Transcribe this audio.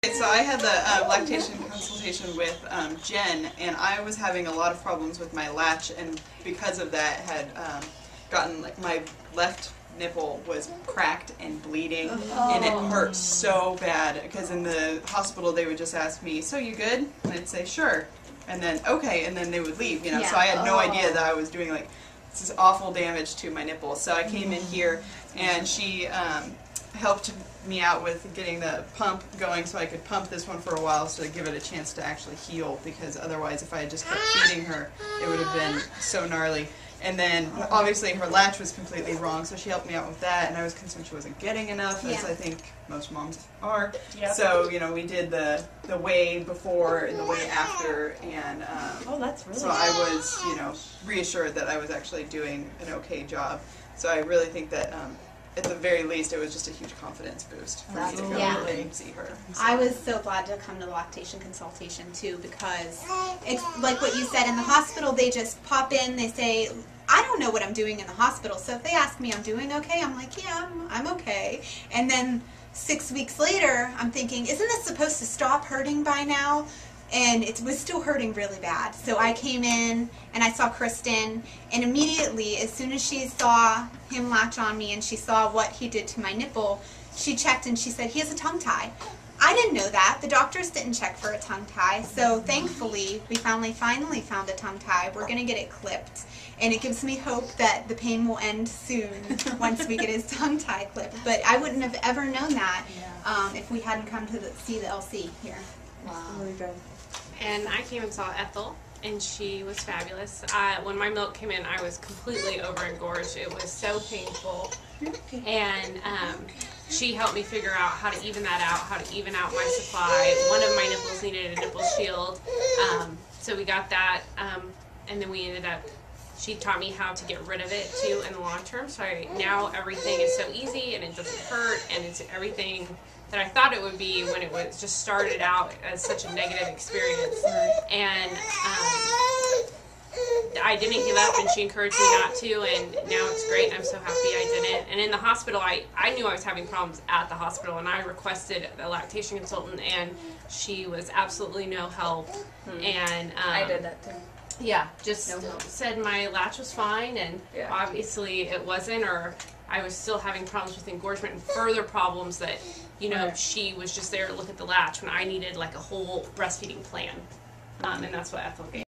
So I had the lactation consultation with Jen, and I was having a lot of problems with my latch, and because of that had gotten, like, my left nipple was cracked and bleeding, and it hurt so bad, because in the hospital they would just ask me, "So you good?" And I'd say, "Sure," and then, "Okay," and then they would leave, you know, so I had no idea that I was doing, like, this awful damage to my nipple. So I came in here, and she helped me out with getting the pump going so I could pump this one for a while so to give it a chance to actually heal, because otherwise if I had just kept feeding her it would have been so gnarly. And then obviously her latch was completely wrong, so she helped me out with that, and I was concerned she wasn't getting enough, as I think most moms are. So, you know, we did the way before and the way after, and that's really so I was, you know, reassured that I was actually doing an okay job. So I really think that at the very least, it was just a huge confidence boost for me to go and see her. So. I was so glad to come to the lactation consultation too, because it's like what you said, in the hospital they just pop in, they say, I don't know what I'm doing in the hospital, so if they ask me I'm doing okay, I'm like, yeah, I'm okay. And then 6 weeks later, I'm thinking, isn't this supposed to stop hurting by now? And it was still hurting really bad. So I came in and I saw Kristen, and immediately, as soon as she saw him latch on me and she saw what he did to my nipple, she checked and she said, he has a tongue tie. I didn't know that. The doctors didn't check for a tongue tie. So thankfully, we finally found a tongue tie. We're going to get it clipped. And it gives me hope that the pain will end soon once we get his tongue tie clipped. But I wouldn't have ever known that if we hadn't come to see the LC here. Wow. Really good. And I came and saw Ethel, and she was fabulous. When my milk came in, I was completely overengorged. It was so painful. And she helped me figure out how to even that out, how to even out my supply. One of my nipples needed a nipple shield, so we got that, and then we ended up, she taught me how to get rid of it too in the long term. So now everything is so easy, and it doesn't hurt, and it's everything that I thought it would be when it was just started out as such a negative experience. And I didn't give up, and she encouraged me not to, and now it's great. I'm so happy I didn't. And in the hospital, I knew I was having problems at the hospital, and I requested a lactation consultant, and she was absolutely no help. And I did that too. Yeah, just said my latch was fine, and obviously it wasn't, or I was still having problems with engorgement and further problems that, you know, she was just there to look at the latch when I needed like a whole breastfeeding plan. And that's what Ethel gave.